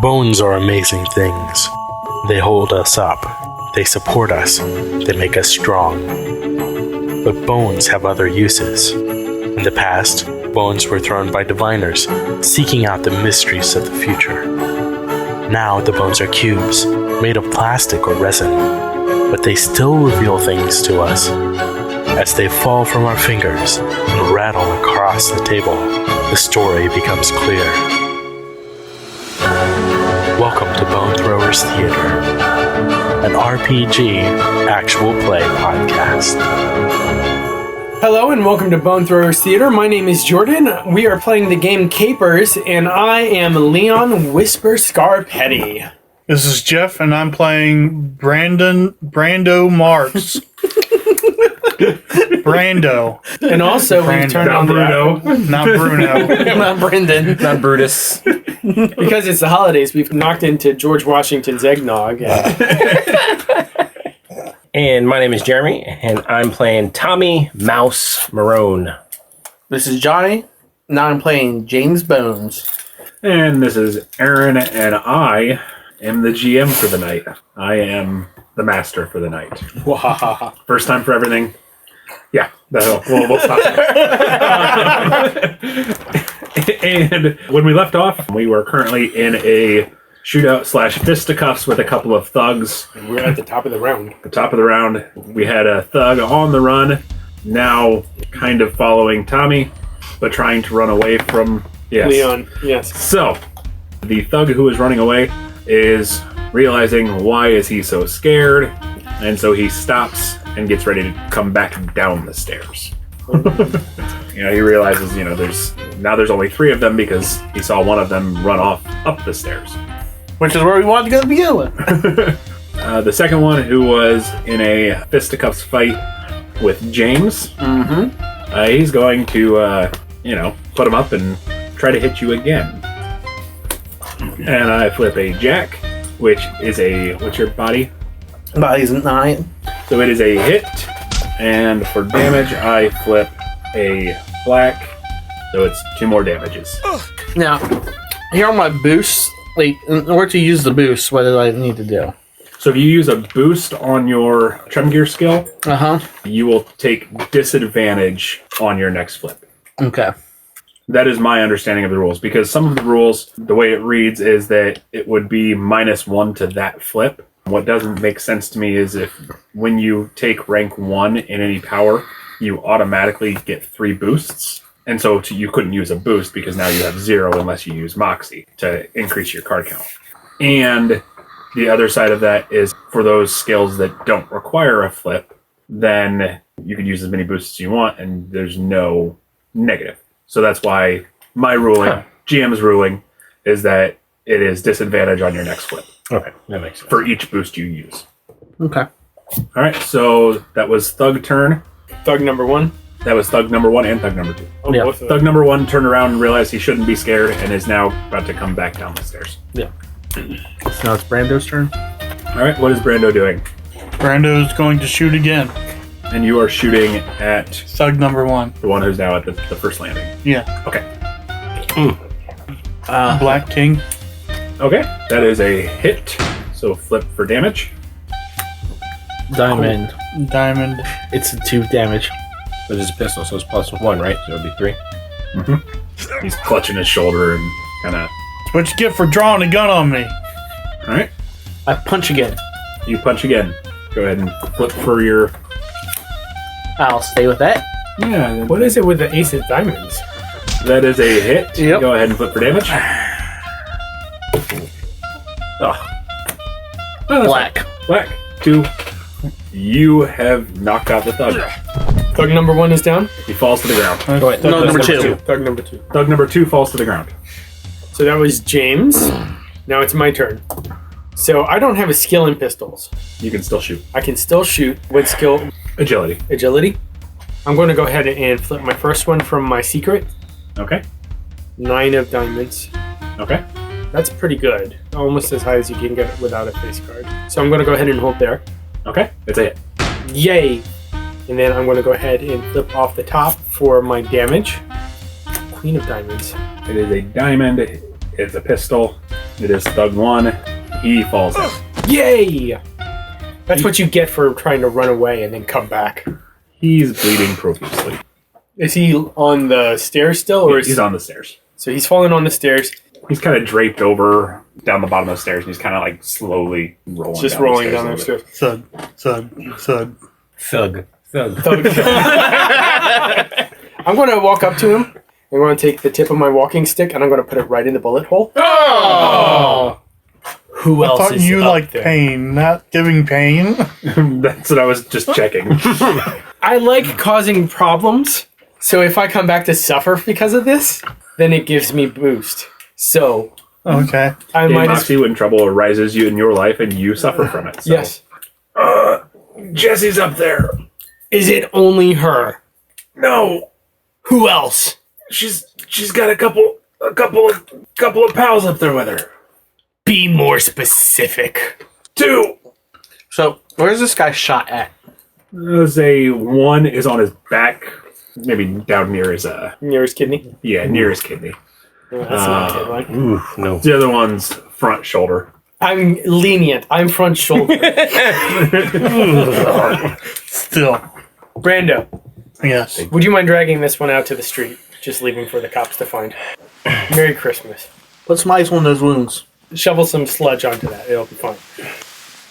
Bones are amazing things. They hold us up. They support us. They make us strong. But bones have other uses. In the past, bones were thrown by diviners, seeking out the mysteries of the future. Now the bones are cubes, made of plastic or resin, but they still reveal things to us. As they fall from our fingers and rattle across the table, the story becomes clear. Welcome to Bone Throwers Theater, an RPG actual play podcast. Hello and welcome to Bone Throwers Theater. My name is Jordan. We are playing the game Capers, and I am Leon Whisper Carpetti. This is Jeff, and I'm playing Brando Marks. Brando. And also, we've turned on Bruno. Not Bruno. Not Brendan. Not Brutus. Because it's the holidays, we've knocked into George Washington's eggnog. And my name is Jeremy, and I'm playing Tommy Mouse Marone. This is Johnny. Now I'm playing James Bones. And this is Aaron, and I am the GM for the night. I am the master for the night. Wow. First time for everything. Yeah, we'll stop there. And when we left off, we were currently in a shootout / fisticuffs with a couple of thugs. And we're at the top of the round. The top of the round, we had a thug on the run, now kind of following Tommy, but trying to run away from Leon, yes. So, the thug who is running away is realizing why is he so scared, and so he stops and gets ready to come back down the stairs. He realizes, there's only 3 of them because he saw one of them run off up the stairs. Which is where we wanted to go to begin with. The second one, who was in a fisticuffs fight with James, he's going to, put him up and try to hit you again. And I flip a jack, which is what's your body? Body's 9. So it is a hit, and for damage, I flip a black, so it's 2 more damages. Now, here are my boosts. Like, in order to use the boost, what do I need to do? So if you use a boost on your Trem Gear skill, you will take disadvantage on your next flip. Okay. That is my understanding of the rules, because some of the rules, the way it reads is that it would be -1 to that flip. What doesn't make sense to me is if when you take rank 1 in any power, you automatically get 3 boosts. And so you couldn't use a boost because now you have 0 unless you use Moxie to increase your card count. And the other side of that is for those skills that don't require a flip, then you can use as many boosts as you want and there's no negative. So that's why my ruling, GM's ruling, is that it is disadvantage on your next flip. Okay, that makes sense. For each boost you use. Okay. All right, so that was Thug turn. Thug number 1. That was Thug number 1 and Thug number 2. Oh, Yeah. both of them. Thug number 1 turned around and realized he shouldn't be scared and is now about to come back down the stairs. So now it's Brando's turn. All right, what is Brando doing? Brando's going to shoot again. And you are shooting at Thug number 1. the one who's now at the first landing. Yeah. Okay. Black King. Okay, that is a hit. So flip for damage. Diamond. Diamond. It's a 2 damage. But it's a pistol, so it's +1, right? So it'd be 3. He's clutching his shoulder and kind of... That's what you get for drawing a gun on me. All right, I punch again. you punch again. Go ahead and flip for your... I'll stay with that. Yeah, What is it with the ace of diamonds? that is a hit. Yep. Go ahead and flip for damage. Oh. Oh, Black. Black. 2. You have knocked out the thug. Thug number 1 is down. He falls to the ground. Go ahead. No, number 2. Thug number 2. Thug number 2 falls to the ground. So that was James. Now it's my turn. So I don't have a skill in pistols. You can still shoot. I can still shoot. What skill? Agility. Agility. I'm going to go ahead and flip my first one from my secret. Okay. 9 of diamonds. Okay. That's pretty good. Almost as high as you can get without a face card. So I'm going to go ahead and hold there. Okay. It's a hit. Yay! And then I'm going to go ahead and flip off the top for my damage. Queen of diamonds. It is a diamond. It's a pistol. It is Thug 1. He falls in. Yay! That's what you get for trying to run away and then come back. He's bleeding profusely. Is he on the stairs still, or He's on the stairs. So he's falling on the stairs. He's kind of draped over down the bottom of the stairs, and he's kind of like slowly rolling. Just down rolling the down the stairs. stairs. Thud, thud, thud. Thug. I'm going to walk up to him. I'm going to take the tip of my walking stick and I'm going to put it right in the bullet hole. Oh! Who I else thought is you up liked there? pain, not giving pain. That's what I was just checking. I like causing problems. So if I come back to suffer because of this, then it gives me boost. So Okay. I If might Moxie when trouble arises you in your life and you suffer from it. So. Yes. Jesse's up there. Is it only her? No, Who else? she's got a couple of pals up there with her. Be more specific. 2. So, where's this guy shot at? There's a 1 is on his back, maybe down near his Near his kidney. near his kidney. That's not a good one. Ooh, no. The other one's front shoulder. I'm lenient. I'm front shoulder. Still. Brando, Yes. would you mind dragging this one out to the street? Just leaving for the cops to find. Merry Christmas. Put some ice on those wounds. Shovel some sludge onto that. It'll be fine.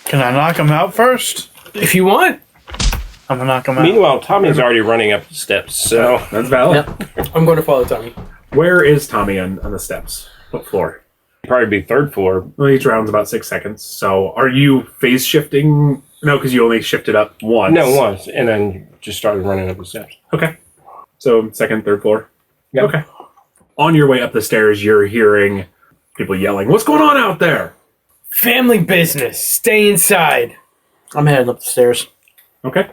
Can I knock him out first? If you want, I'm gonna knock him out. Meanwhile, Tommy's already running up the steps, so That's valid. Yep. I'm going to follow Tommy. Where is Tommy on the steps? What floor? probably be third floor. Well, each round's about 6 seconds. So are you phase shifting? No, because you only shifted up once. No, once, and then just started running up the steps. Okay. So second, third floor? Yep. Okay. On your way up the stairs, you're hearing people yelling, "What's going on out there?" Family business. Stay inside. I'm heading up the stairs. Okay.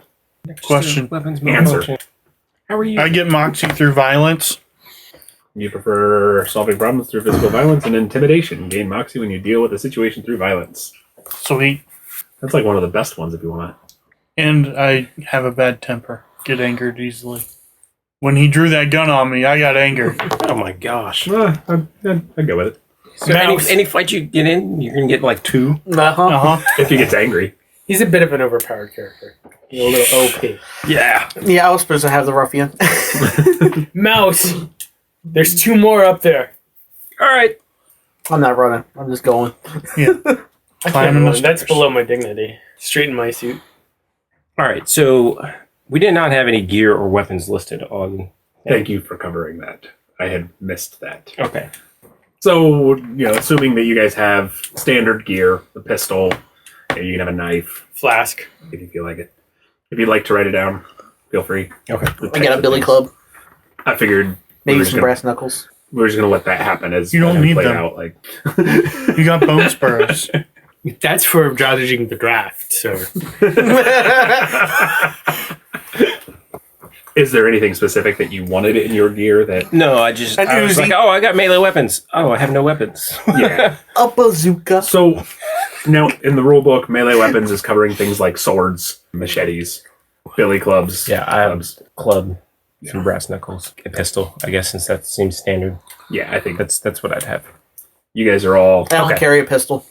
Question. Weapons Answer. malfunction. How are you? I get Moxie through violence. You prefer solving problems through physical violence and intimidation. Gain Moxie when you deal with a situation through violence. Sweet. That's like one of the best ones if you want. And I have a bad temper. Get angered easily. When he drew that gun on me, I got angered. Oh my gosh. I'd go with it. So any fight you get in, you're gonna get like 2. Uh-huh. Uh-huh. If he gets angry. He's a bit of an overpowered character. He's a little OP. Yeah. Yeah, I was supposed to have the ruffian. Mouse. There's 2 more up there. All right. I'm not running. I'm just going. Yeah. I Climbing can't the run. That's stairs. below my dignity. Straighten my suit. All right. So we did not have any gear or weapons listed on. Thank you for covering that. I had missed that. Okay. So, assuming that you guys have standard gear, the pistol, you can have a knife Flask. if you feel like it. If you'd like to write it down, feel free. Okay. I got a billy club. I figured Maybe we're some just brass knuckles. we're just gonna let that happen as You don't as we need play them. out. Like, You got bone spurs. That's for judging the draft, so. is there anything specific that you wanted in your gear that? No, I was Uzi. like, oh, I got melee weapons. Oh, I have no weapons. Yeah. A bazooka. So now in the rule book, melee weapons is covering things like swords, machetes, billy clubs. Yeah, I have clubs. club, some brass knuckles, a pistol. I guess since that seems standard, Yeah, I think that's what I'd have. you guys are all I don't okay. carry a pistol.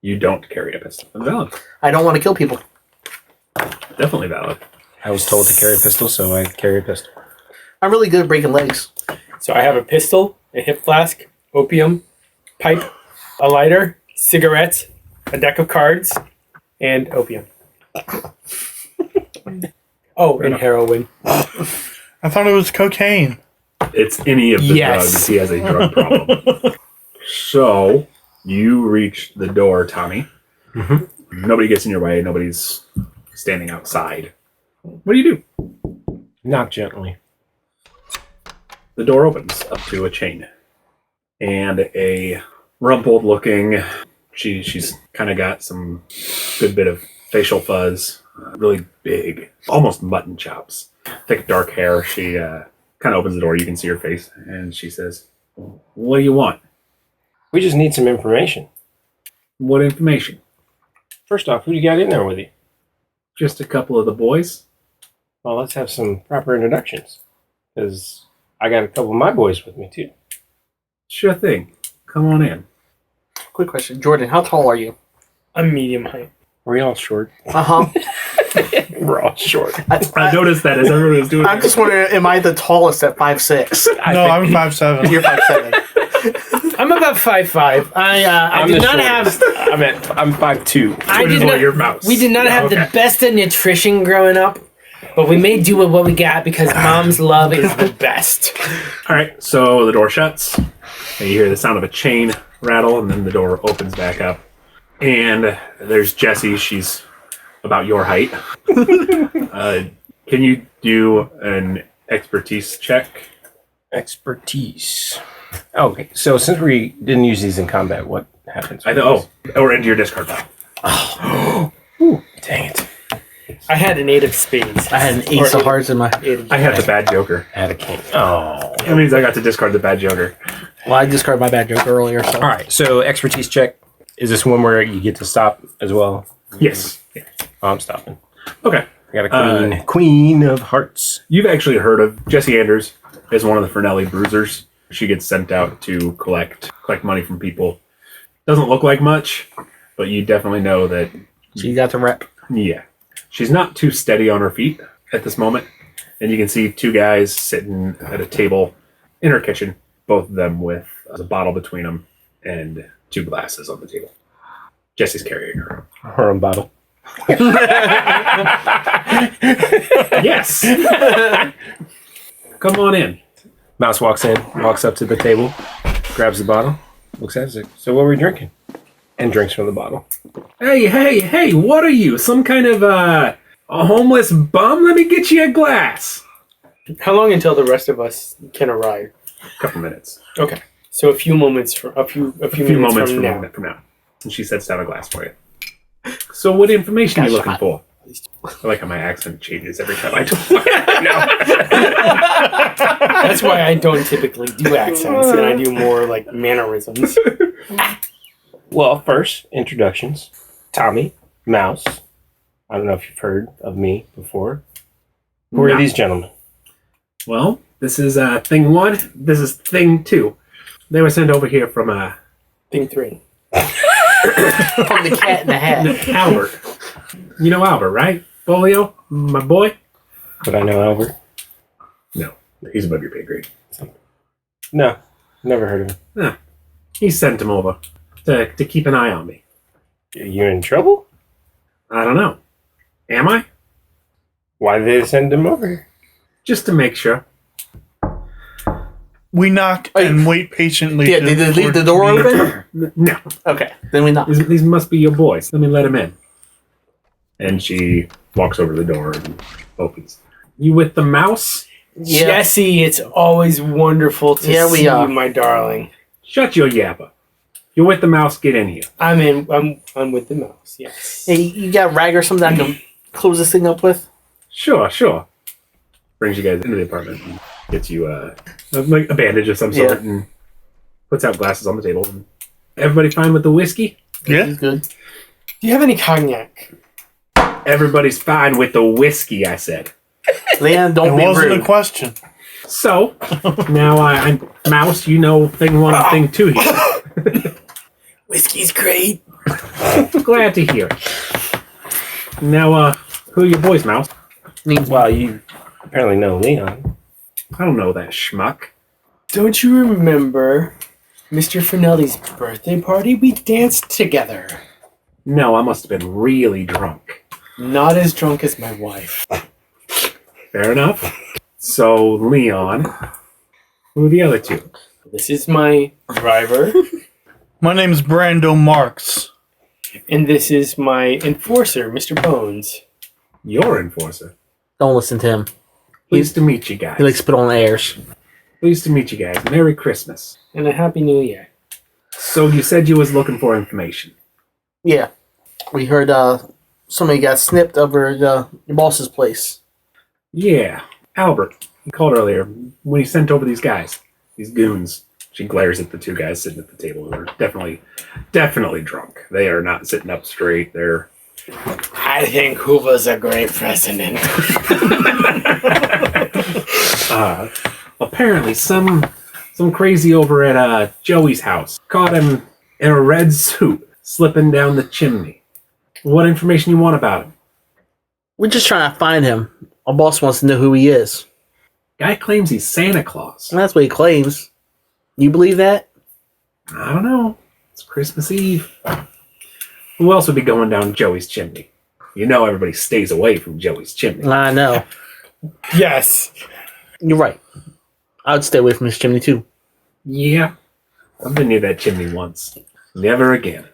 You don't carry a pistol. Valid. I don't want to kill people. Definitely valid. I was told to carry a pistol, so I carry a pistol. I'm really good at breaking legs. So I have a pistol, a hip flask, opium, pipe, a lighter, cigarettes, a deck of cards, and opium. Oh, and heroin. I thought it was cocaine. It's any of the Yes. drugs. He has a drug problem. So you reach the door, Tommy. Nobody gets in your way. Nobody's standing outside. What do you do? Knock gently. The door opens up to a chain, and a rumpled-looking. She's kind of got some good bit of facial fuzz, really big, almost mutton chops, thick dark hair. She kind of opens the door. You can see her face, and she says, "What do you want? We just need some information. What information? First off, who do you got in there with you? Just a couple of the boys." Well, let's have some proper introductions, because I got a couple of my boys with me too. Sure thing. Come on in. Quick question, Jordan. How tall are you? I'm medium height. We're all short. We're all short. I noticed that as everyone was doing I'm just wondering, am I the tallest at 5'6"? No, I'm 5'7". You're 5'7". I'm about 5'5". I did not have. I'm 5'2". I Which did is what not. your mouse. We did not have the best of nutrition growing up, but we made do with what we got because mom's love is the best. All right, so the door shuts, and you hear the sound of a chain rattle, and then the door opens back up. And there's Jessie. She's about your height. Can you do an expertise check? Expertise. Okay, so since we didn't use these in combat, what happens? Or into your discard pile. Ooh, dang it. I had an 8 of spades. I had an ace of hearts in my... I had the bad joker. I had a king. Oh. That means I got to discard the bad joker. Well, I discarded my bad joke earlier, so... All right, so expertise check. Is this one where you get to stop as well? Yes. Oh, I'm stopping. Okay. I got a queen. Queen of hearts. You've actually heard of Jessie Anders as one of the Fernelli Bruisers. She gets sent out to collect money from people. Doesn't look like much, but you definitely know that. So you got the rep. Yeah, she's not too steady on her feet at this moment, and you can see two guys sitting at a table in her kitchen, both of them with a bottle between them and 2 glasses on the table. Jessie's carrying her. Her own bottle. Yes. Come on in. Mouse walks in, walks up to the table, grabs the bottle, looks at it. So what are we drinking? And drinks from the bottle. Hey, what are you? Some kind of a homeless bum? Let me get you a glass. How long until the rest of us can arrive? A couple minutes. Okay, so a few moments from a few moments from now. And she sets down a glass for you. So what information are you looking for? I like how my accent changes every time I talk. That's why I don't typically do accents, and I do more like mannerisms. Well, first, introductions. Tommy, Mouse. I don't know if you've heard of me before. Who are these gentlemen? Well, this is thing 1. This is thing 2. They were sent over here from Thing 3. From the Cat in the Hat. Albert. You know Albert, right? Folio, my boy? Would I know Albert? No, he's above your pay grade. No, never heard of him. He sent him over to keep an eye on me. You in trouble? I don't know. Am I? Why did they send him over here? Just to make sure. We knock and wait patiently. Yeah, did they leave the door open? No. Okay, then we knock. These must be your boys. Let me let him in. And she walks over to the door and opens. You with the mouse? Yeah. Jessie, it's always wonderful to see you, my darling. Shut your yapper. You're with the mouse. Get in here. I'm with the mouse. Yes. Hey, you got rag or something I can close this thing up with? Sure. Brings you guys into the apartment and gets you like a bandage of some sort and puts out glasses on the table. And everybody fine with the whiskey? Yeah. He's good. Do you have any cognac? Everybody's fine with the whiskey, I said. Leon, don't It be wasn't rude. a question. So, now I'm Mouse, you know thing 1 and thing 2 here. Whiskey's great. Glad to hear. Now, who are your boys, Mouse? Well, you apparently know Leon. I don't know that schmuck. Don't you remember Mr. Finelli's birthday party? We danced together. No, I must have been really drunk. Not as drunk as my wife. Fair enough. So, Leon, who are the other 2? This is my driver, My name's Brando Marks. and this is my enforcer, Mr. Bones. Your enforcer. Don't listen to him. Pleased to meet you guys. He likes to put on airs. Pleased to meet you guys. Merry Christmas. And a Happy New Year. So you said you was looking for information. Yeah. We heard somebody got snipped over your boss's place. Yeah, Albert. He called earlier when he sent over these guys, these goons. She glares at the 2 guys sitting at the table. They're definitely drunk. They are not sitting up straight. They're I think Hoover's a great president. apparently some crazy over at Joey's house caught him in a red suit slipping down the chimney. What information you want about him? We're just trying to find him. Our boss wants to know who he is. Guy claims he's Santa Claus. That's what he claims. You believe that? I don't know. It's Christmas Eve. Who else would be going down Joey's chimney? You know everybody stays away from Joey's chimney. I know. Yes. You're right. I would stay away from his chimney too. Yeah. I've been near that chimney once. Never again.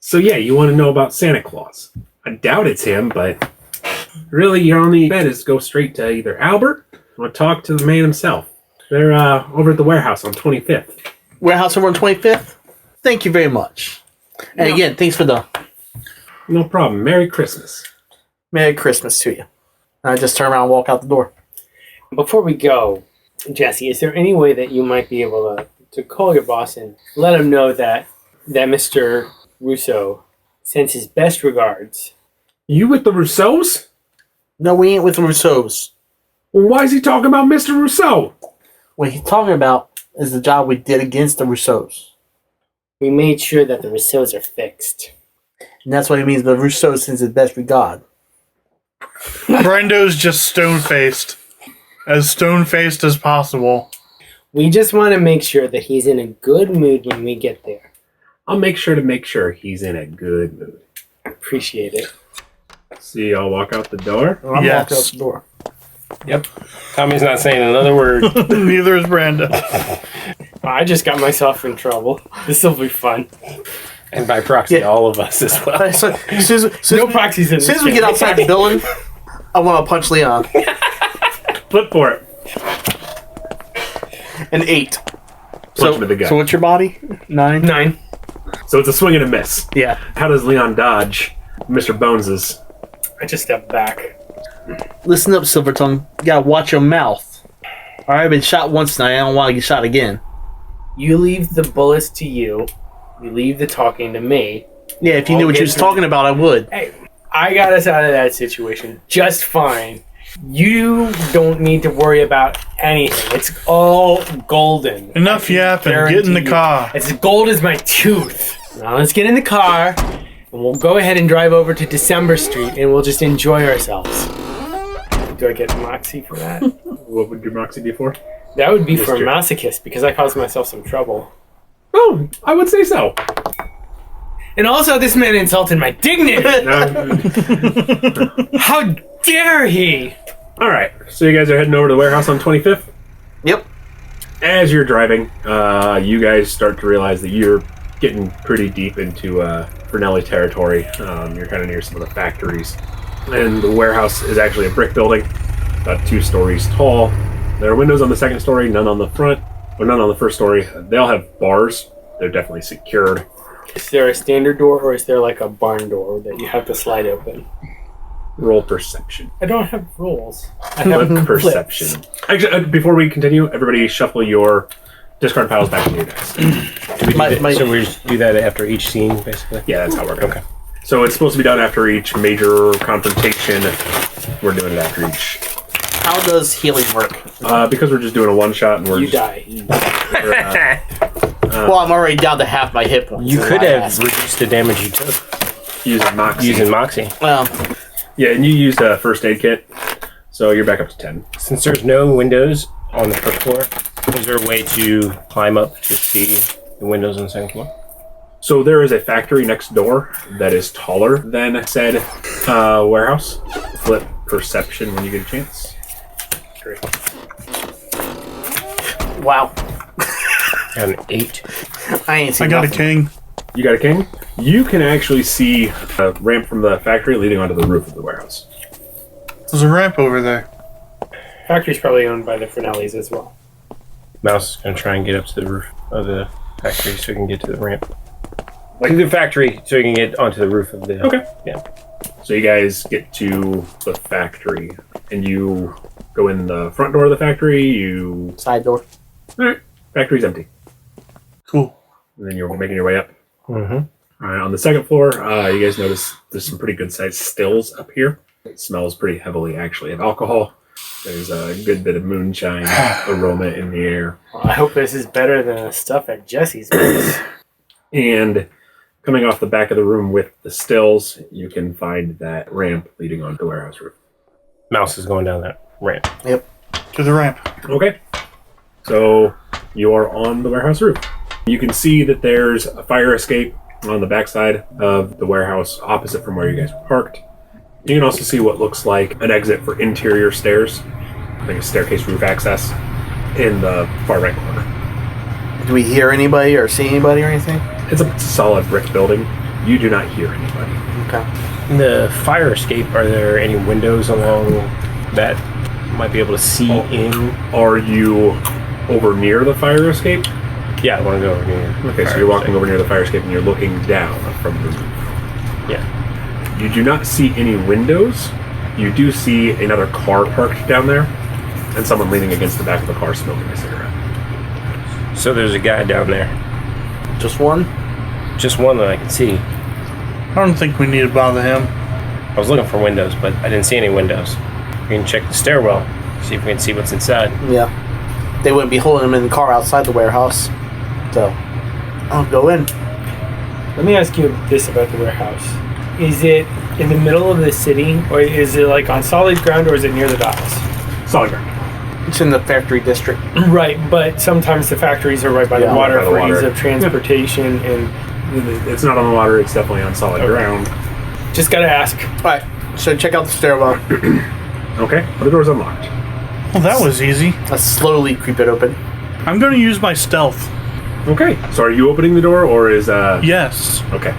So yeah, you want to know about Santa Claus. I doubt it's him, but really your only bet is go straight to either Albert or talk to the man himself. They're over at the warehouse on 25th. Warehouse over on 25th? Thank you very much. And again, thanks for the... No problem. Merry Christmas. Merry Christmas to you. And I just turn around and walk out the door. Before we go, Jesse, is there any way that you might be able to call your boss and let him know that Mr. Russo sends his best regards? You with the Rousseaus? No, we ain't with the Rousseaus. Well, why is he talking about Mr. Rousseau? What he's talking about is the job we did against the Rousseaus. We made sure that the Rousseaus are fixed. And that's what he means, the Rousseau sends his best regard. Brando's just stone-faced. As stone-faced as possible. We just want to make sure that he's in a good mood when we get there. I'll make sure he's in a good mood. Appreciate it. See y'all walk out the door. I'm Yes. walking out the door. Yep. Tommy's not saying another word. Neither is Brando. I just got myself in trouble. This will be fun. And by proxy, Yeah. all of us as well. So, No proxies in As this soon as we get game. outside the building, I want to punch Leon. Flip for it. An 8. Punch him in the gut. So what's your body? 9? 9. So it's a swing and a miss. Yeah. How does Leon dodge Mr. Bones's? I just stepped back. Listen up, Silvertongue. You gotta watch your mouth. Alright, I've been shot once tonight. I don't want to get shot again. You leave the bullets to you. You leave the talking to me. Yeah, if you knew what you was talking about, I would. Hey, I got us out of that situation just fine. You don't need to worry about anything. It's all golden. Enough yapping. Get in the Guarantee you. car. It's as gold as my tooth. Now let's get in the car, and we'll go ahead and drive over to December Street, and we'll just enjoy ourselves. Do I get Moxie for that? What would your Moxie be for? That would be for a Mr. masochist, because I caused myself some trouble. Oh, I would say so. And also, this man insulted my dignity! How dare he! All right, so you guys are heading over to the warehouse on 25th. Yep. As you're driving, you guys start to realize that you're getting pretty deep into Fernelli territory. You're kind of near some of the factories. And the warehouse is actually a brick building, about 2 stories tall. There are windows on the second story, none on the front, or none on the first story. They all have bars. They're definitely secured. Is there a standard door, or is there like a barn door that you have to slide open? Roll perception. I don't have rolls. I have Flip flips. perception. Actually, before we continue, everybody shuffle your discard piles back into your dice. So we just do that after each scene, basically? Yeah, that's how we're going. Okay. So it's supposed to be done after each major confrontation. We're doing it after each. How does healing work? Because we're just doing a one shot and we're You just, die. Well, I'm already down to half my hit points. You is could why I have asked. reduced the damage you took using Moxie. using Moxie. Well, Yeah, and you used a first aid kit, so you're back up to 10. Since there's no windows on the first floor, is there a way to climb up to see the windows on the second floor? So there is a factory next door that is taller than said warehouse. Flip perception when you get a chance. Great. wow. Got an 8. I ain't seen I got a nothing. king. You got a king? You can actually see a ramp from the factory leading onto the roof of the warehouse. There's a ramp over there. Factory's probably owned by the Fernellis as well. Mouse is going to try and get up to the roof of the factory so we can get to the ramp. Like the factory so we can get onto the roof of the... Okay. Yeah. So you guys get to the factory, and you go in the front door of the factory. You Side door. all right. Factory's empty, Cool. and then you're making your way up. Mm-hmm. All right. On the second floor, you guys notice there's some pretty good sized stills up here. It smells pretty heavily, actually, of alcohol. There's a good bit of moonshine aroma in the air. Well, I hope this is better than the stuff at Jesse's place. And coming off the back of the room with the stills, you can find that ramp leading onto the warehouse roof. Mouse is going down that ramp. To the ramp. Okay. So you are on the warehouse roof. You can see that there's a fire escape on the backside of the warehouse opposite from where you guys were parked. You can also see what looks like an exit for interior stairs, like a staircase roof access, in the far right corner. Do we hear anybody or see anybody or anything? It's a solid brick building. You do not hear anybody. Okay. In the fire escape, are there any windows along that might be able to see in? Are you over near the fire escape? Yeah, I want to go over near. Okay, so you're walking over near the fire escape and you're looking down from the roof. Yeah. You do not see any windows. You do see another car parked down there and someone leaning against the back of the car smoking a cigarette. So there's a guy down there. Just one? Just one that I can see. I don't think we need to bother him. I was looking for windows, but I didn't see any windows. We can check the stairwell, see if we can see what's inside. Yeah. They wouldn't be holding him in the car outside the warehouse. So, I'll go in. Let me ask you this about the warehouse. Is it in the middle of the city, or is it like on solid ground, or is it near the docks? Solid ground. It's in the factory district. Right, but sometimes the factories are right by Yeah, the water right by the for water. ease of transportation, and It's not on the water, it's definitely on solid ground. just gotta ask. Alright, so check out the stairwell. Okay, the door's unlocked. Well, that was easy. Let's slowly creep it open. I'm going to use my stealth. Okay, so are you opening the door or is Yes. Okay,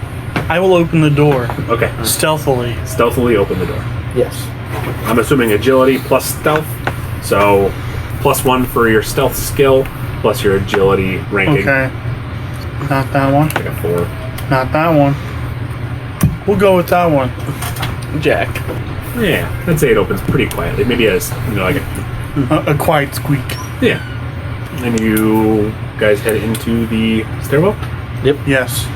I will open the door okay. stealthily. Stealthily open the door. Yes. I'm assuming agility plus stealth, so +1 for your stealth skill plus your agility ranking. Okay. Not that one. Like a 4. Not that one. We'll go with that one. Jack. Yeah, I'd say it opens pretty quietly. Maybe as like A quiet squeak. yeah. And you guys head into the stairwell. Yes.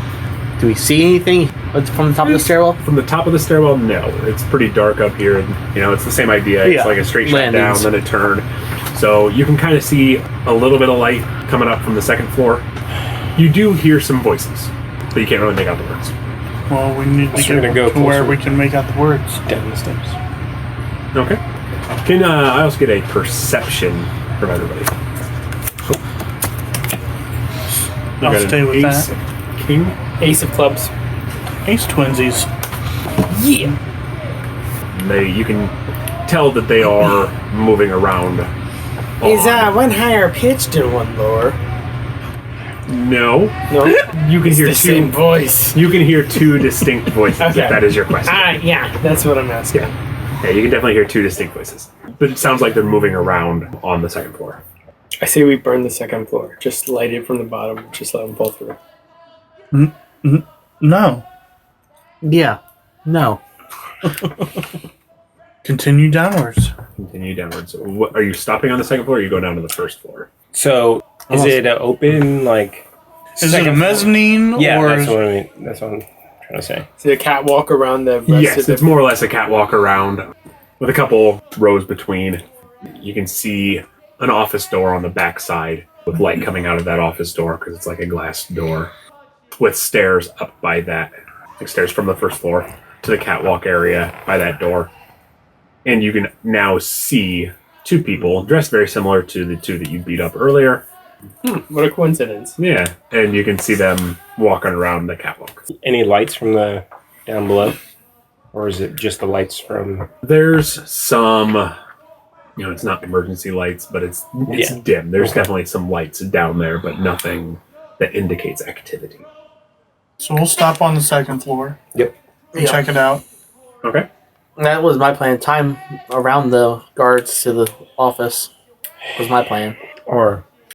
Do we see anything from the top of the stairwell? From the top of the stairwell, no. It's pretty dark up here. And, it's the same idea. It's Yeah. like a straight shot down, Landings. then a turn. So you can kind of see a little bit of light coming up from the second floor. You do hear some voices, but you can't really make out the words. Well, we need to So we're get gonna go to where closer. we can make out the words. Down the steps. Okay. Can I also get a perception from everybody? I'll Got an stay with ace, that. King. Ace of clubs. Ace twinsies. Yeah. You can tell that they are moving around. Is on- one higher pitched and one lower? No. No. You can It's hear the same two. voice. You can hear two distinct voices. Okay. If that is your question. Yeah, that's what I'm asking. Yeah, you can definitely hear two distinct voices. But it sounds like they're moving around on the second floor. I say we burn the second floor. Just light it from the bottom. Just let them fall through. No. Yeah. No. Continue downwards. Continue downwards. What, are you stopping on the second floor or are you going down to the first floor? So, is it an open, like... Is it a second floor? mezzanine Yeah, or that's what I mean. That's what I'm trying to say. Is it a catwalk around the rest Yes, of the... it's more or less a catwalk around with a couple rows between. You can see an office door on the back side with light coming out of that office door because it's like a glass door with stairs up by that. Like stairs from the first floor to the catwalk area by that door. And you can now see two people dressed very similar to the two that you beat up earlier. What a coincidence. Yeah, and you can see them walking around the catwalk. Any lights from the down below? Or is it just the lights from... There's some, it's not emergency lights, but it's Yeah. dim. There's definitely some lights down there, but nothing that indicates activity. So we'll stop on the second floor. Yep. And Yep. check it out. Okay. That was my plan. Time around the guards to the office was my plan. Or